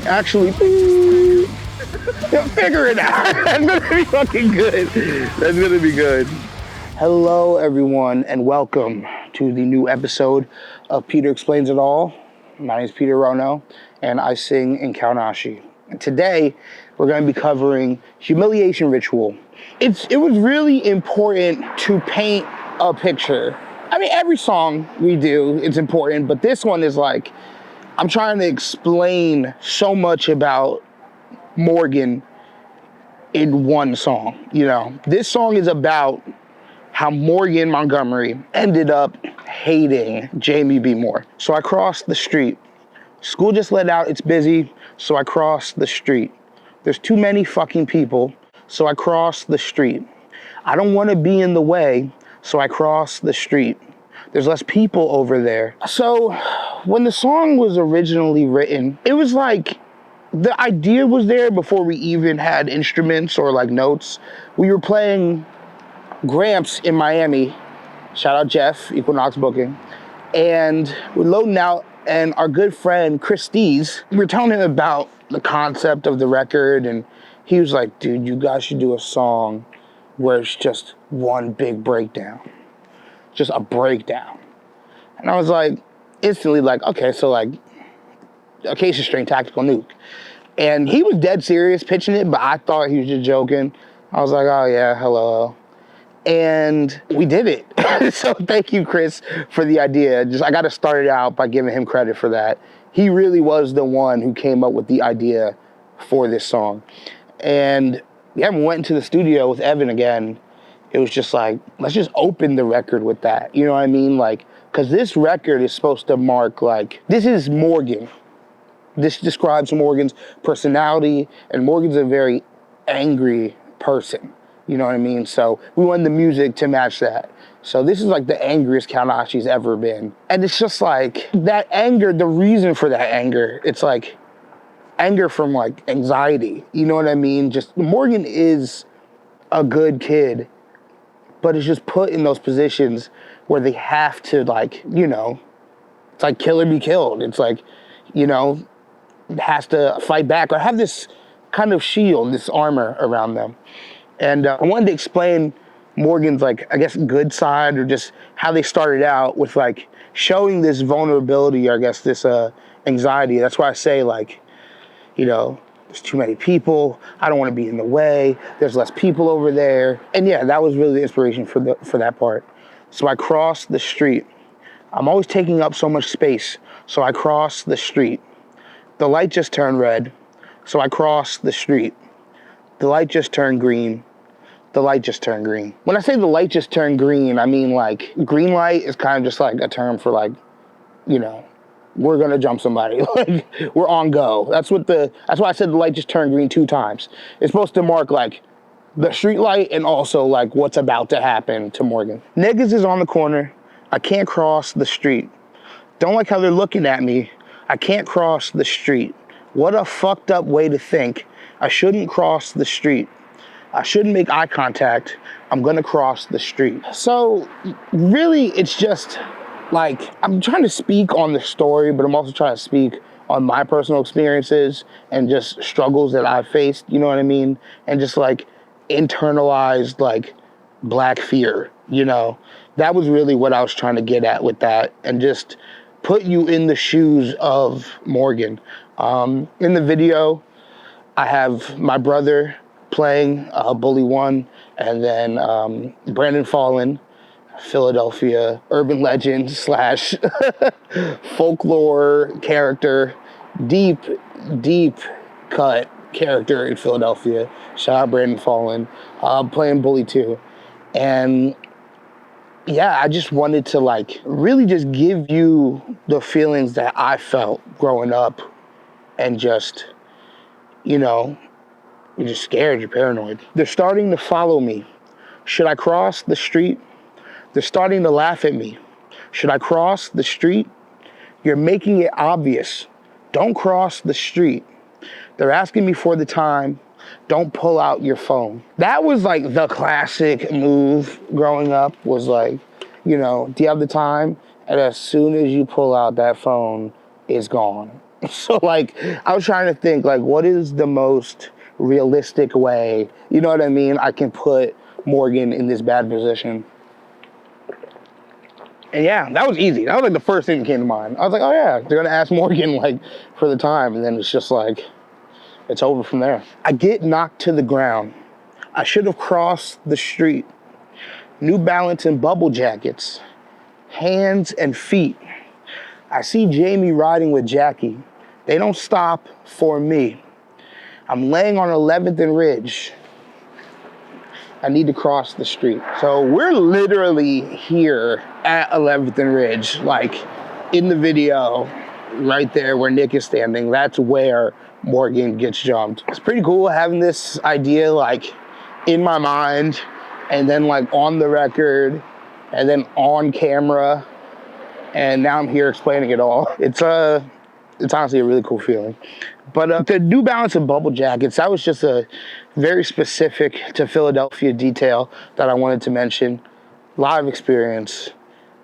Actually, figure it out. That's gonna be fucking good. That's gonna be good. Hello, everyone, and welcome to the new episode of Peter Explains It All. My name is Peter Rono, and I sing in Kaonashi. And today, we're going to be covering Humiliation Ritual. It was really important to paint a picture. I mean, every song we do, it's important, but this one is like, I'm trying to explain so much about Morgan in one song, you know? This song is about how Morgan Montgomery ended up hating Jamie B. Moore. So I crossed the street. School just let out, it's busy, so I crossed the street. There's too many fucking people, so I crossed the street. I don't want to be in the way, so I crossed the street. There's less people over there. So when the song was originally written, it was like the idea was there before we even had instruments or like notes. We were playing Gramps in Miami. Shout out Jeff, Equinox Booking. And we're loading out, and our good friend Chris Dees, we were telling him about the concept of the record, and he was like, dude, you guys should do a song where it's just one big breakdown. Just a breakdown. And I was like, instantly like, okay, so like, Acacia String Tactical Nuke. And he was dead serious pitching it, but I thought he was just joking. I was like, oh yeah, hello. And we did it. So thank you, Chris, for the idea. I got to start it out by giving him credit for that. He really was the one who came up with the idea for this song. And yeah, we went into the studio with Evan again. It was just like, let's just open the record with that. You know what I mean? Like, because this record is supposed to mark, like, this is Morgan. This describes Morgan's personality, and Morgan's a very angry person. You know what I mean? So we wanted the music to match that. So this is like the angriest Kaonashi's ever been. And it's just like, that anger, the reason for that anger, it's like anger from like anxiety. You know what I mean? Just, Morgan is a good kid, but it's just put in those positions where they have to, like, you know, it's like kill or be killed. It's like, you know, has to fight back or have this kind of shield, this armor around them. And I wanted to explain Morgan's, like, I guess, good side, or just how they started out with, like, showing this vulnerability, or I guess this anxiety. That's why I say, like, you know, there's too many people. I don't want to be in the way. There's less people over there. And yeah, that was really the inspiration for that part. So I crossed the street. I'm always taking up so much space. So I crossed the street. The light just turned red. So I crossed the street. The light just turned green. The light just turned green. When I say the light just turned green, I mean, like, green light is kind of just like a term for, like, you know, we're gonna jump somebody. Like, we're on go. That's why I said the light just turned green 2 times. It's supposed to mark, like, the street light and also, like, what's about to happen to Morgan. Niggas is on the corner. I can't cross the street. Don't like how they're looking at me. I can't cross the street. What a fucked up way to think. I shouldn't cross the street. I shouldn't make eye contact. I'm gonna cross the street. So really, it's just like, I'm trying to speak on the story, but I'm also trying to speak on my personal experiences and just struggles that I've faced, you know what I mean? And just like internalized, like, black fear, you know? That was really what I was trying to get at with that, and just put you in the shoes of Morgan. In the video, I have my brother playing Bully 1, and then Brandon Fallon, Philadelphia urban legend slash folklore character, deep cut character in Philadelphia. Shout out Brandon Fallon, playing Bully 2. And yeah, I just wanted to, like, really just give you the feelings that I felt growing up, and just, you know, you're just scared, you're paranoid. They're starting to follow me. Should I cross the street? They're starting to laugh at me. Should I cross the street? You're making it obvious. Don't cross the street. They're asking me for the time. Don't pull out your phone. That was like the classic move growing up, was like, you know, do you have the time? And as soon as you pull out that phone, it's gone. So like, I was trying to think like, what is the most realistic way, you know what I mean, I can put Morgan in this bad position. And yeah, that was easy. That was like the first thing that came to mind. I was like, oh yeah, they're gonna ask Morgan like for the time, and then it's just like, it's over from there. I get knocked to the ground. I should have crossed the street. New Balance and bubble jackets. Hands and feet. I see Jamie riding with Jackie. They don't stop for me. I'm laying on 11th and Ridge. I need to cross the street. So we're literally here at 11th and Ridge, like in the video, right there where Nick is standing. That's where Morgan gets jumped. It's pretty cool having this idea like in my mind and then like on the record and then on camera. And now I'm here explaining it all. It's honestly a really cool feeling. But the New Balance and bubble jackets, that was just a very specific to Philadelphia detail that I wanted to mention. Live experience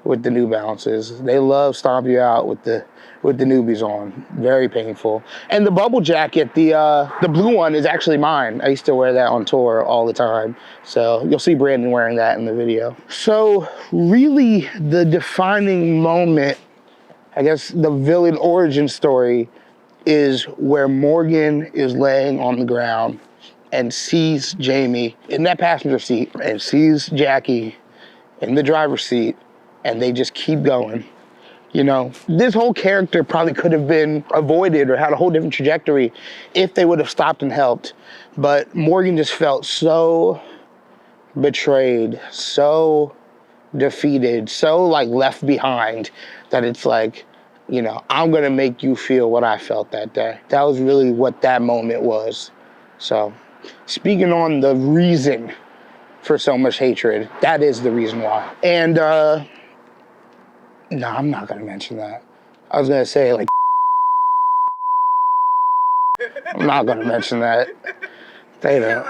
with the New Balances. They love stomp you out with the newbies on. Very painful. And the bubble jacket, the blue one is actually mine. I used to wear that on tour all the time. So you'll see Brandon wearing that in the video. So really the defining moment, I guess the villain origin story, is where Morgan is laying on the ground and sees Jamie in that passenger seat and sees Jackie in the driver's seat, and they just keep going. You know, this whole character probably could have been avoided or had a whole different trajectory if they would have stopped and helped. But Morgan just felt so betrayed, so defeated, so like left behind, that it's like, you know, I'm gonna make you feel what I felt that day. That was really what that moment was. So, speaking on the reason for so much hatred, that is the reason why. And, no, I'm not gonna mention that. I was gonna say, like, I'm not gonna mention that. They don't.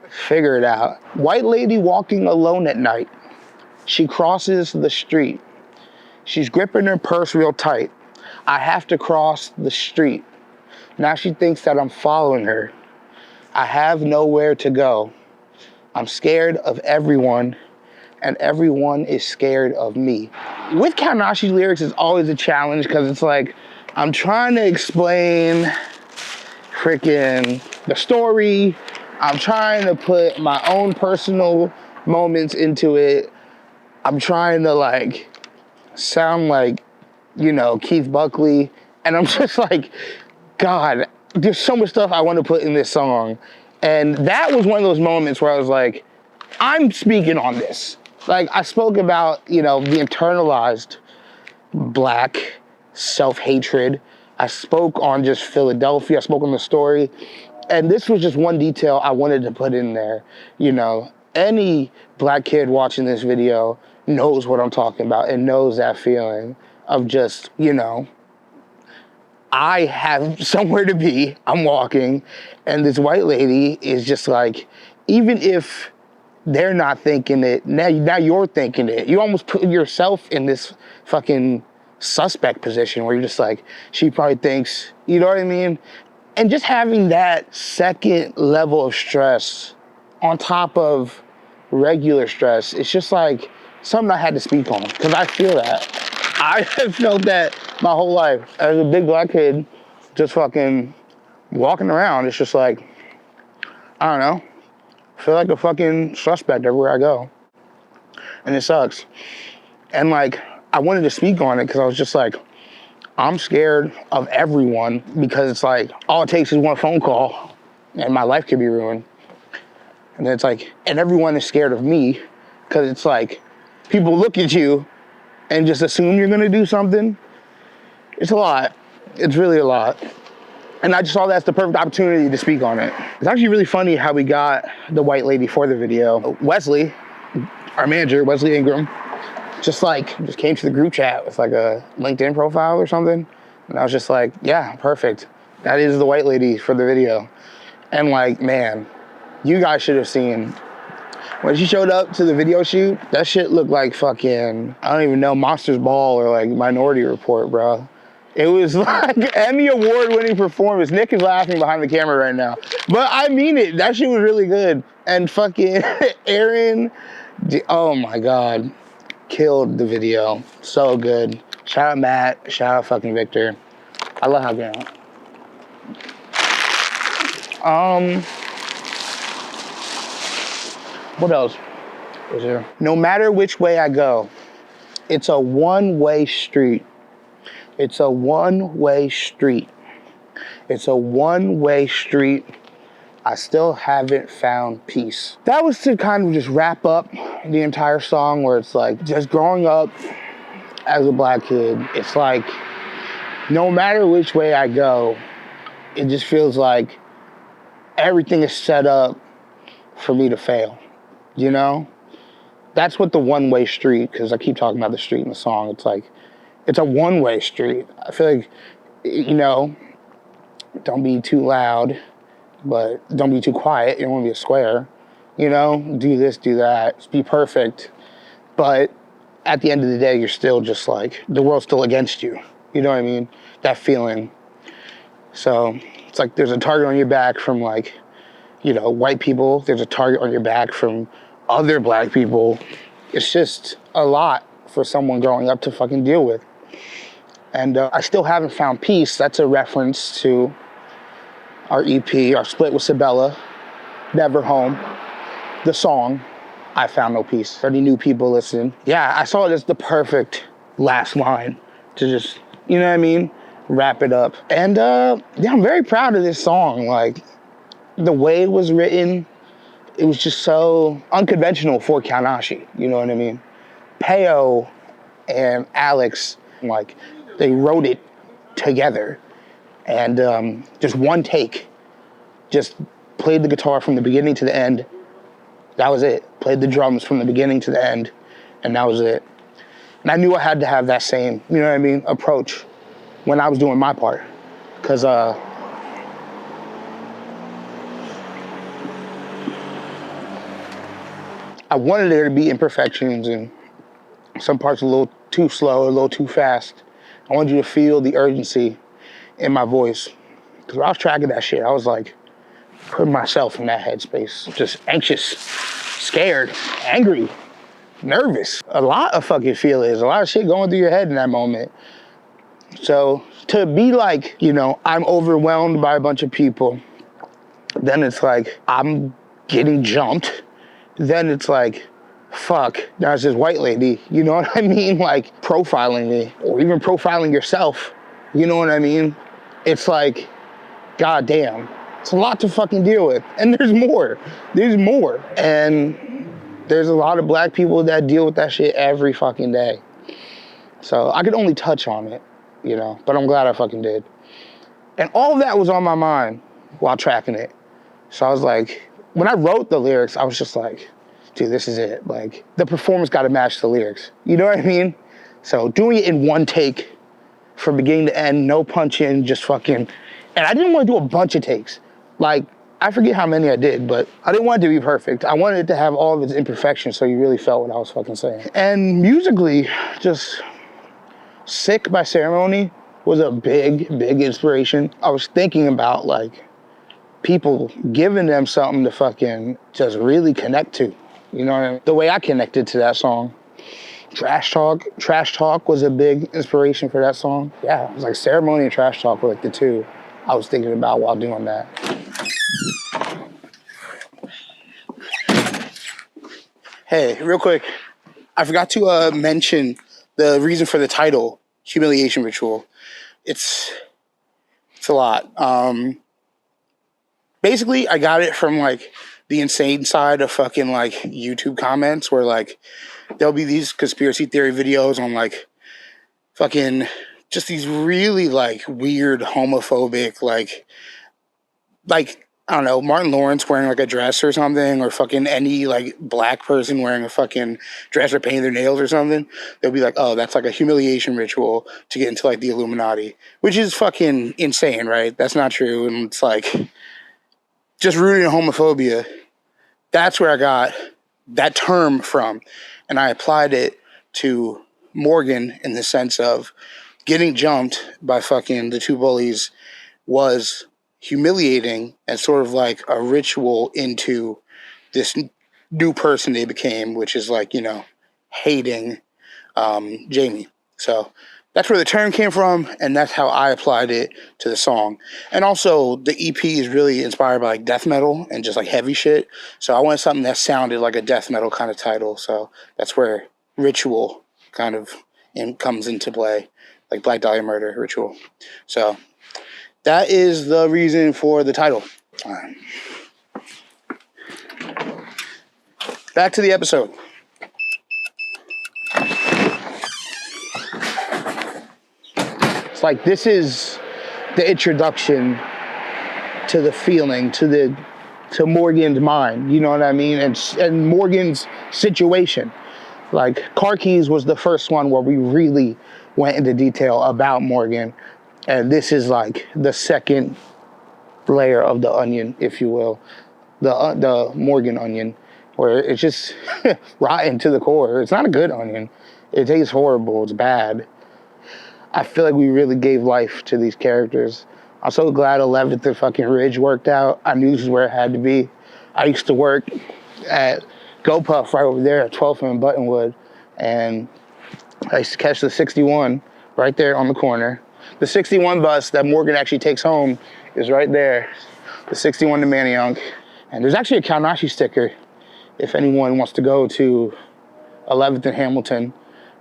Figure it out. White lady walking alone at night. She crosses the street. She's gripping her purse real tight. I have to cross the street. Now she thinks that I'm following her. I have nowhere to go. I'm scared of everyone, and everyone is scared of me. With Kaonashi lyrics, it's always a challenge because it's like, I'm trying to explain freaking the story. I'm trying to put my own personal moments into it. I'm trying to like sound like, you know, Keith Buckley. And I'm just like, God, there's so much stuff I want to put in this song. And that was one of those moments where I was like, I'm speaking on this. Like, I spoke about, you know, the internalized black self-hatred. I spoke on just Philadelphia. I spoke on the story. And this was just one detail I wanted to put in there. You know, any black kid watching this video knows what I'm talking about and knows that feeling of just, you know, I have somewhere to be, I'm walking, and this white lady is just like, even if they're not thinking it, now you're thinking it. You almost put yourself in this fucking suspect position where you're just like, she probably thinks, you know what I mean? And just having that second level of stress on top of regular stress, it's just like something I had to speak on, because I feel that. I have felt that my whole life. As a big black kid, just fucking walking around, it's just like, I don't know, I feel like a fucking suspect everywhere I go. And it sucks. And like, I wanted to speak on it because I was just like, I'm scared of everyone, because it's like, all it takes is one phone call and my life could be ruined. And then it's like, and everyone is scared of me, because it's like, people look at you and just assume you're gonna do something. It's a lot. It's really a lot. And I just saw that's the perfect opportunity to speak on it. It's actually really funny how we got the white lady for the video. Wesley, our manager, Wesley Ingram, just came to the group chat with like a LinkedIn profile or something. And I was just like, yeah, perfect. That is the white lady for the video. And like, man, you guys should have seen. When she showed up to the video shoot, that shit looked like fucking, I don't even know, Monsters Ball or like Minority Report, bro. It was like Emmy award-winning performance. Nick is laughing behind the camera right now. But I mean it. That shit was really good. And fucking Aaron, oh my God, killed the video. So good. Shout out Matt. Shout out fucking Victor. I love how good. What else is there? No matter which way I go, it's a one-way street. It's a one-way street. It's a one-way street. I still haven't found peace. That was to kind of just wrap up the entire song, where it's like, just growing up as a black kid, it's like, no matter which way I go, it just feels like everything is set up for me to fail, you know? That's what the one-way street, because I keep talking about the street in the song, it's like, it's a one-way street. I feel like, you know, don't be too loud, but don't be too quiet. You don't want to be a square, you know? Do this, do that, just be perfect. But at the end of the day, you're still just like, the world's still against you. You know what I mean? That feeling. So it's like there's a target on your back from like, you know, white people. There's a target on your back from other black people. It's just a lot for someone growing up to fucking deal with. And I still haven't found peace. That's a reference to our EP, our split with Sabella, Never Home, the song, I Found No Peace. 30 new people listening. Yeah, I saw it as the perfect last line to just, you know what I mean, wrap it up. And yeah, I'm very proud of this song. Like, the way it was written, it was just so unconventional for Kaonashi, you know what I mean? Peo and Alex, like, they wrote it together. And just one take, just played the guitar from the beginning to the end. That was it. Played the drums from the beginning to the end, and that was it. And I knew I had to have that same, you know what I mean, approach when I was doing my part. Because I wanted there to be imperfections and some parts a little too slow, a little too fast. I wanted you to feel the urgency in my voice. Because when I was tracking that shit, I was like, putting myself in that headspace. Just anxious, scared, angry, nervous. A lot of fucking feelings, a lot of shit going through your head in that moment. So to be like, you know, I'm overwhelmed by a bunch of people, then it's like, I'm getting jumped. Then it's like, fuck, there's this white lady, you know what I mean? Like, profiling me, or even profiling yourself, you know what I mean? It's like, god damn, it's a lot to fucking deal with. And there's more, And there's a lot of black people that deal with that shit every fucking day. So I could only touch on it, you know, but I'm glad I fucking did. And all of that was on my mind while tracking it. So I was like, when I wrote the lyrics, I was just like, dude, this is it. Like, the performance got to match the lyrics. You know what I mean? So doing it in one take from beginning to end, no punch in, just fucking, and I didn't want to do a bunch of takes. Like, I forget how many I did, but I didn't want it to be perfect. I wanted it to have all of its imperfections so you really felt what I was fucking saying. And musically, just Sick by Ceremony was a big, big inspiration. I was thinking about, like, people giving them something to fucking just really connect to. You know what I mean? The way I connected to that song. Trash Talk was a big inspiration for that song. Yeah, it was like Ceremony and Trash Talk were like the two I was thinking about while doing that. Hey, real quick, I forgot to mention the reason for the title, Humiliation Ritual. It's a lot. Basically, I got it from like the insane side of fucking like YouTube comments where like there'll be these conspiracy theory videos on like fucking just these really like weird homophobic like I don't know, Martin Lawrence wearing like a dress or something, or fucking any like black person wearing a fucking dress or painting their nails or something. They'll be like, oh, that's like a humiliation ritual to get into like the Illuminati, which is fucking insane, right? That's not true. And it's like just rooting in homophobia. That's where I got that term from. And I applied it to Morgan in the sense of getting jumped by fucking the two bullies was humiliating and sort of like a ritual into this new person they became, which is like, hating Jamie. So that's where the term came from, and that's how I applied it to the song. And also, the EP is really inspired by like death metal and just like heavy shit. So I wanted something that sounded like a death metal kind of title. So that's where Ritual kind of comes into play, like Black Dahlia Murder Ritual. So that is the reason for the title. Back to the episode. It's like this is the introduction to the feeling, to Morgan's mind, you know what I mean? And Morgan's situation. Like Car Keys was the first one where we really went into detail about Morgan. And this is like the second layer of the onion, if you will. The Morgan onion, where it's just rotten to the core. It's not a good onion. It tastes horrible. It's bad. I feel like we really gave life to these characters. I'm so glad 11th and fucking Ridge worked out. I knew this is where it had to be. I used to work at GoPuff right over there at 12th and Buttonwood, and I used to catch the 61 right there on the corner. The 61 bus that Morgan actually takes home is right there. The 61 to Manayunk. And there's actually a Kaonashi sticker if anyone wants to go to 11th and Hamilton.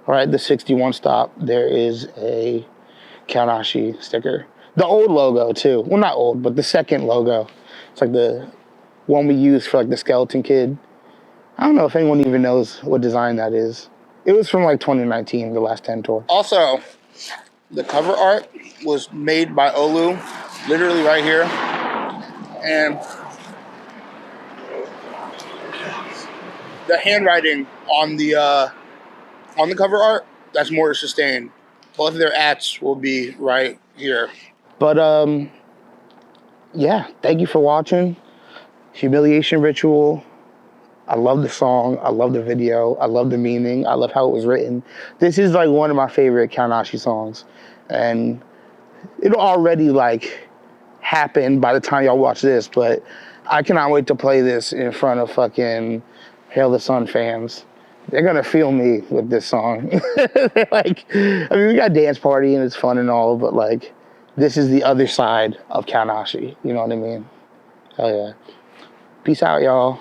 Right, the 61 stop, there is a Kaonashi sticker. The old logo too. Well, not old, but the second logo. It's like the one we used for like the Skeleton Kid. I don't know if anyone even knows what design that is. It was from like 2019, the Last 10 tour. Also, the cover art was made by Olu, literally right here. And the handwriting on the cover art, that's Mortar Sustained. Both of their ats will be right here. But yeah, thank you for watching. Humiliation Ritual. I love the song. I love the video. I love the meaning. I love how it was written. This is like one of my favorite Kaonashi songs. And it'll already like happen by the time y'all watch this, but I cannot wait to play this in front of fucking Hail the Sun fans. They're gonna feel me with this song. Like, I mean, we got dance party and it's fun and all, but like, this is the other side of Kaonashi. You know what I mean? Hell yeah. Peace out, y'all.